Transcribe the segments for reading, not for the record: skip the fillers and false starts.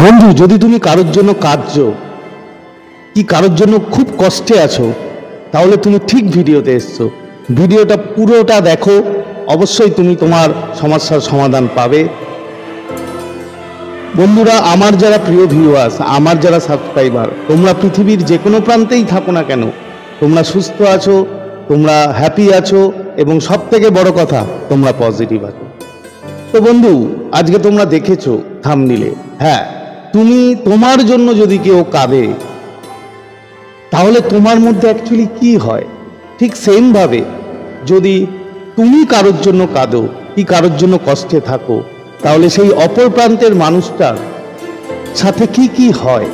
বন্ধু, যদি তুমি কারোর জন্য কাঁদছো কি কারোর জন্য খুব কষ্টে আছো, তাহলে তুমি ঠিক ভিডিওতে এসছো। ভিডিওটা পুরোটা দেখো, অবশ্যই তুমি তোমার সমস্যার সমাধান পাবে। বন্ধুরা, আমার যারা প্রিয় ভিউয়ার্স, আমার যারা সাবস্ক্রাইবার, তোমরা পৃথিবীর যে কোনো প্রান্তেই থাকো না কেন, তোমরা সুস্থ আছো, তোমরা হ্যাপি আছো, এবং সব থেকে বড় কথা, তোমরা পজিটিভ আছো। তো বন্ধু, আজকে তোমরা দেখেছো থাম্বনেইলে, হ্যাঁ, তুমি তোমার জন্য যদি কেউ কাঁদে, তাহলে তোমার মধ্যে অ্যাকচুয়ালি কি হয়? ঠিক সেম ভাবে যদি তুমি কারোর জন্য কাঁদো, কি কারোর জন্য কষ্টে থাকো, তাহলে সেই অপর প্রান্তের মানুষটার সাথে কি কি হয়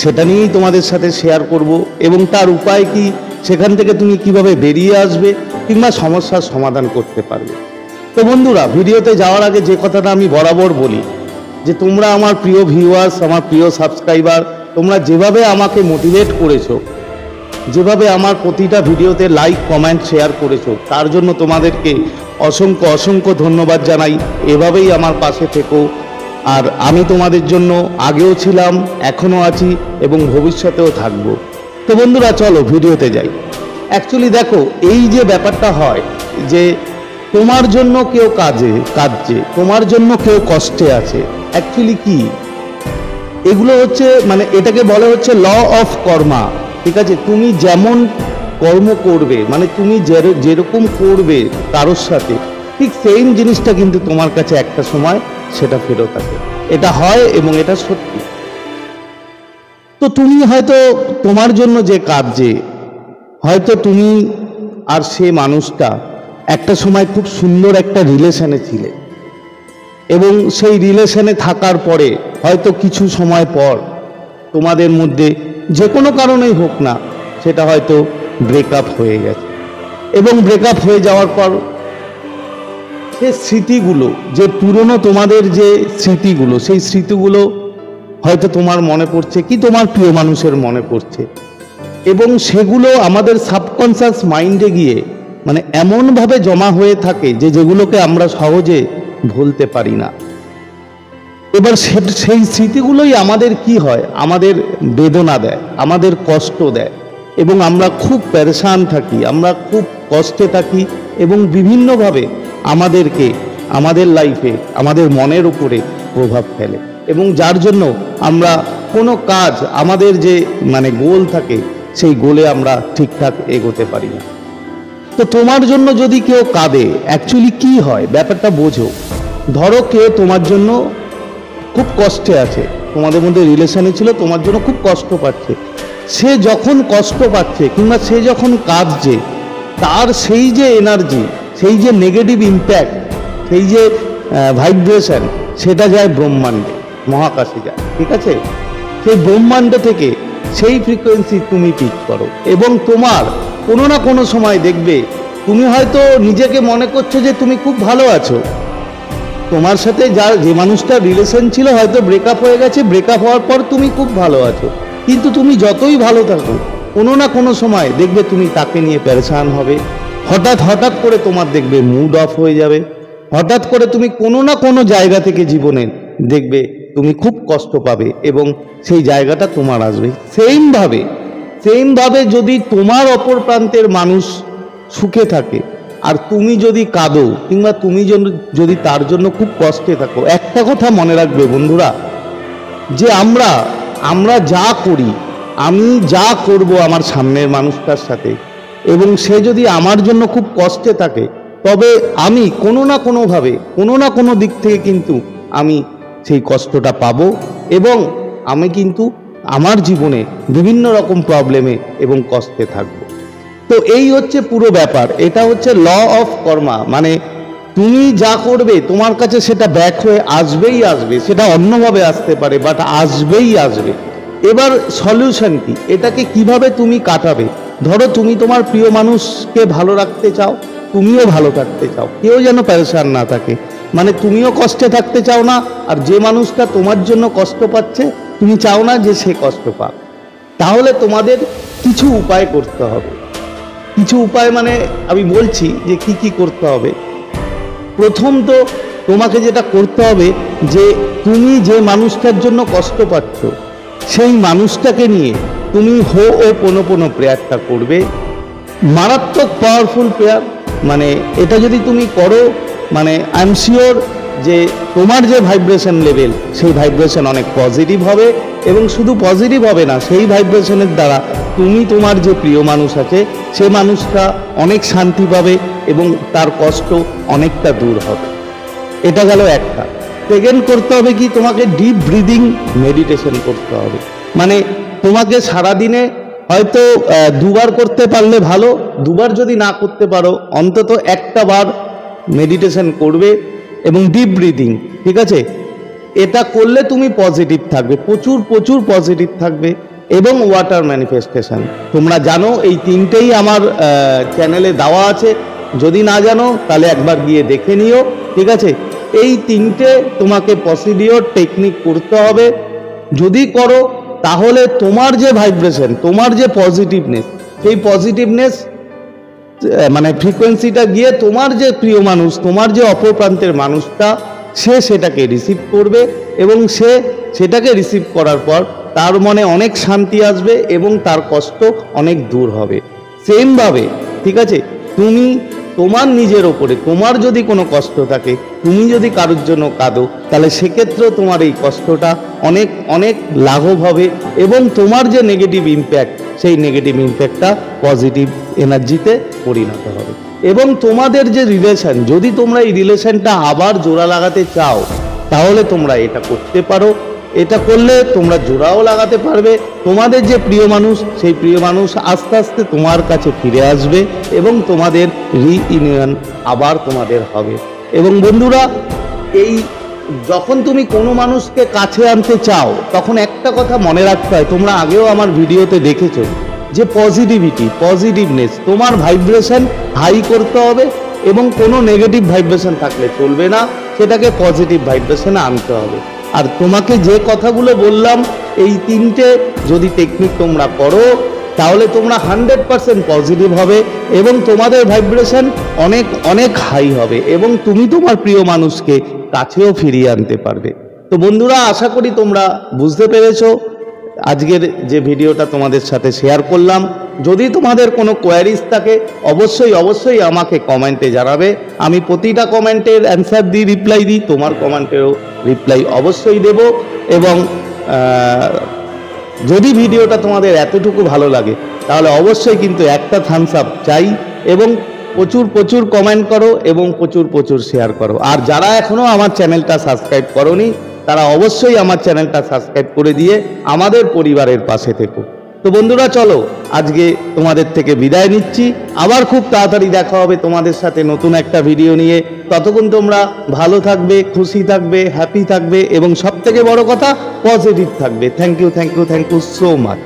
সেটা নিয়েই তোমাদের সাথে শেয়ার করব, এবং তার উপায় কি, সেখান থেকে তুমি কিভাবে বেরিয়ে আসবে কিংবা সমস্যার সমাধান করতে পারবে। তো বন্ধুরা, ভিডিওতে যাওয়ার আগে যে কথাটা আমি বরাবর বলি, যে তোমরা আমার প্রিয় ভিউয়ার্স, আমার প্রিয় সাবস্ক্রাইবার, তোমরা যেভাবে আমাকে মোটিভেট করেছো, যেভাবে আমার প্রতিটা ভিডিওতে লাইক কমেন্ট শেয়ার করেছো, তার জন্য তোমাদেরকে অসংখ্য অসংখ্য ধন্যবাদ জানাই। এভাবেই আমার পাশে থেকো, আর আমি তোমাদের জন্য আগেও ছিলাম, এখনও আছি এবং ভবিষ্যতেও থাকবো। তো বন্ধুরা, চলো ভিডিওতে যাই। অ্যাকচুয়ালি দেখো, এই যে ব্যাপারটা হয়, যে তোমার জন্য কেউ কাঁদছে, তোমার জন্য কেউ কষ্টে আছে, অ্যাকচুয়ালি কি এগুলো হচ্ছে, মানে এটাকে বলা হচ্ছে ল অফ কর্মা। ঠিক আছে, তুমি যেমন কর্ম করবে, মানে তুমি যেরকম করবে কারোর সাথে, ঠিক সেম জিনিসটা কিন্তু তোমার কাছে একটা সময় সেটা ফেরত আসে। এটা হয় এবং এটা সত্যি। তো তুমি হয়তো তোমার জন্য যে কাঁদছে, হয়তো তুমি আর সে মানুষটা একটা সময় খুব সুন্দর একটা রিলেশনে ছিলে, এবং সেই রিলেশনে থাকার পরে হয়তো কিছু সময় পর তোমাদের মধ্যে যে কোনো কারণেই হোক না, সেটা হয়তো ব্রেকআপ হয়ে গেছে। এবং ব্রেকআপ হয়ে যাওয়ার পর সে স্মৃতিগুলো, যে পুরনো তোমাদের যে স্মৃতিগুলো, সেই স্মৃতিগুলো হয়তো তোমার মনে পড়ছে, কি তোমার প্রিয় মানুষের মনে পড়ছে, এবং সেগুলো আমাদের সাবকনসিয়াস মাইন্ডে গিয়ে মানে এমনভাবে জমা হয়ে থাকে যে যেগুলোকে আমরা সহজে ভুলতে পারি না। এবার সেই স্মৃতিগুলোই আমাদের কি হয়, আমাদের বেদনা দেয়, আমাদের কষ্ট দেয়, এবং আমরা খুব পেরেশান থাকি, আমরা খুব কষ্টে থাকি, এবং বিভিন্নভাবে আমাদেরকে, আমাদের লাইফে, আমাদের মনের উপরে প্রভাব ফেলে, এবং যার জন্য আমরা কোনো কাজ, আমাদের যে মানে গোল থাকে, সেই গোলে আমরা ঠিকঠাক এগোতে পারি না। তো তোমার জন্য যদি কেউ কাঁদে, অ্যাকচুয়ালি কি হয় ব্যাপারটা বোঝো। ধরো কেউ তোমার জন্য খুব কষ্টে আছে, তোমাদের মধ্যে রিলেশনে ছিল, তোমার জন্য খুব কষ্ট পাচ্ছে। সে যখন কষ্ট পাচ্ছে কিংবা সে যখন কাঁদছে, তার সেই যে এনার্জি, সেই যে নেগেটিভ ইম্প্যাক্ট, সেই যে ভাইব্রেশন, সেটা যায় ব্রহ্মাণ্ডে, মহাকাশে যায়। ঠিক আছে, সেই ব্রহ্মাণ্ড থেকে সেই ফ্রিকোয়েন্সি তুমি পিক করো, এবং তোমার কোনো না কোনো সময় দেখবে, তুমি হয়তো নিজেকে মনে করছো যে তুমি খুব ভালো আছো, তোমার সাথে যে মানুষটা রিলেশন ছিল হয়তো ব্রেকআপ হয়ে গেছে, ব্রেকআপ হওয়ার পর তুমি খুব ভালো আছো, কিন্তু তুমি যতই ভালো থাকো, কোনো না কোনো সময় দেখবে তুমি তাকে নিয়ে পেরেশান হবে। হঠাৎ করে তোমার দেখবে মুড অফ হয়ে যাবে, হঠাৎ করে তুমি কোনো না কোনো জায়গা থেকে জীবনে দেখবে তুমি খুব কষ্ট পাবে, এবং সেই জায়গাটা তোমার আসবে। সেমভাবে যদি তোমার অপর প্রান্তের মানুষ সুখে থাকে, আর তুমি যদি কাঁদো কিংবা তুমি যদি তার জন্য খুব কষ্টে থাকো, একটা কথা মনে রাখবে বন্ধুরা, যে আমরা যা করি, আমি যা করব আমার সামনের মানুষটার সাথে, এবং সে যদি আমার জন্য খুব কষ্টে থাকে, তবে আমি কোনো না কোনোভাবে, কোনো না কোনো দিক থেকে কিন্তু আমি সেই কষ্টটা পাবো, এবং আমি কিন্তু আমার জীবনে বিভিন্ন রকম প্রবলেমে এবং কষ্টে থাকবো। তো এই হচ্ছে পুরো ব্যাপার, এটা হচ্ছে ল অফ কর্মা। মানে তুমি যা করবে তোমার কাছে সেটা ব্যাক হয়ে আসবেই আসবে, সেটা অন্যভাবে আসতে পারে, বাট আসবেই আসবে। এবার সলিউশন কি, এটাকে কিভাবে তুমি কাটাবে? ধরো তুমি তোমার প্রিয় মানুষকে ভালো রাখতে চাও, তুমিও ভালো থাকতে চাও, কেউ যেন পেরেশান না থাকে, মানে তুমিও কষ্টে থাকতে চাও না, আর যে মানুষটা তোমার জন্য কষ্ট পাচ্ছে তুমি চাও না যে সে কষ্ট পাক। তাহলে তোমাদের কিছু উপায় করতে হবে। কিছু উপায় মানে আমি বলছি যে কি কি করতে হবে। প্রথম তো তোমাকে যেটা করতে হবে যে তুমি যে মানুষটার জন্য কষ্ট পাচ্ছ সেই মানুষটাকে নিয়ে তুমি হো ও পোনো প্রেয়ারটা করবে। মারাত্মক পাওয়ারফুল প্রেয়ার, মানে এটা যদি তুমি করো মানে আই এম শিওর যে তোমার যে ভাইব্রেশন লেভেল সেই ভাইব্রেশন অনেক পজিটিভ হবে, এবং শুধু পজিটিভ হবে না, সেই ভাইব্রেশনের দ্বারা তুমি তোমার যে প্রিয় মানুষ আছে সে মানুষটা অনেক শান্তি পাবে এবং তার কষ্ট অনেকটা দূর হবে। এটা গেল একটা। সেকেন্ড করতে হবে কি, তোমাকে ডিপ ব্রিদিং মেডিটেশন করতে হবে। মানে তোমাকে সারাদিনে হয়তো দুবার করতে পারলে ভালো, দুবার যদি না করতে পারো অন্তত একটা বার মেডিটেশন করবে এবং ডিপ ব্রিদিং, ঠিক আছে? এটা করলে তুমি পজিটিভ থাকবে, প্রচুর পজিটিভ থাকবে। এবং ওয়াটার ম্যানিফেস্টেশন, তোমরা জানো এই তিনটেই আমার চ্যানেলে দেওয়া আছে, যদি না জানো তাহলে একবার গিয়ে দেখে নিও, ঠিক আছে? এই তিনটে তোমাকে প্রসিডিওর টেকনিক করতে হবে। যদি করো তাহলে তোমার যে ভাইব্রেশন, তোমার যে পজিটিভনেস, সেই পজিটিভনেস মানে ফ্রিকোয়েন্সিটা গিয়ে তোমার যে প্রিয় মানুষ, তোমার যে অপর প্রান্তের মানুষটা, সে সেটাকে রিসিভ করবে এবং সে সেটাকে রিসিভ করার পর তার মনে অনেক শান্তি আসবে এবং তার কষ্ট অনেক দূর হবে। সেমভাবে, ঠিক আছে, তুমি তোমার নিজের ওপরে তোমার যদি কোনো কষ্ট থাকে, তুমি যদি কারোর জন্য কাঁদো, তাহলে সেক্ষেত্রেও তোমার এই কষ্টটা অনেক অনেক লাঘব হবে এবং তোমার যে নেগেটিভ ইম্প্যাক্ট, সেই নেগেটিভ ইম্প্যাক্টটা পজিটিভ এনার্জিতে পরিণত হবে। এবং তোমাদের যে রিলেশন, যদি তোমরা এই রিলেশনটা আবার জোড়া লাগাতে চাও তাহলে তোমরা এটা করতে পারো। এটা করলে তোমরা জোড়াও লাগাতে পারবে। তোমাদের যে প্রিয় মানুষ, সেই প্রিয় মানুষ আস্তে আস্তে তোমার কাছে ফিরে আসবে এবং তোমাদের রিইউনিয়ন আবার তোমাদের হবে। এবং বন্ধুরা, এই যখন তুমি কোনো মানুষকে কাছে আনতে চাও তখন একটা কথা মনে রাখতে হয়, তোমরা আগেও আমার ভিডিওতে দেখেছো যে পজিটিভিটি, পজিটিভনেস, তোমার ভাইব্রেশন হাই করতে হবে এবং কোনো নেগেটিভ ভাইব্রেশন থাকলে চলবে না, সেটাকে পজিটিভ ভাইব্রেশনে আনতে হবে। আর তোমাকে যে কথাগুলো বললাম এই তিনটে যদি টেকনিক তোমরা করো তাহলে তোমরা 100% পজিটিভ হবে এবং তোমাদের ভাইব্রেশন অনেক অনেক হাই হবে এবং তুমি তোমার প্রিয় মানুষকে কাছেও ফিরিয়ে আনতে পারবে। তো বন্ধুরা, আশা করি তোমরা বুঝতে পেরেছো আজকের যে ভিডিওটা তোমাদের সাথে শেয়ার করলাম। যদি তোমাদের কোনো কোয়ারিজ থাকে অবশ্যই আমাকে কমেন্টে জানাবে। আমি প্রতিটা কমেন্টের অ্যান্সার দিই, রিপ্লাই দিই, তোমার কমেন্টেরও রিপ্লাই অবশ্যই দেব। এবং যদি ভিডিওটা তোমাদের এতটুকু ভালো লাগে তাহলে অবশ্যই কিন্তু একটা থামস আপ চাই এবং প্রচুর কমেন্ট করো এবং প্রচুর শেয়ার করো। আর যারা এখনও আমার চ্যানেলটা সাবস্ক্রাইব করোনি তারা অবশ্যই আমার চ্যানেলটা সাবস্ক্রাইব করে দিয়ে আমাদের পরিবারের পাশে থেকো। তো বন্ধুরা, চলো আজকে তোমাদের থেকে বিদায় নিচ্ছি। আবার খুব তাড়াতাড়ি দেখা হবে তোমাদের সাথে নতুন একটা ভিডিও নিয়ে। ততক্ষণ তোমরা ভালো থাকবে, খুশি থাকবে, হ্যাপি থাকবে এবং সবথেকে বড় কথা পজিটিভ থাকবে। Thank you so much.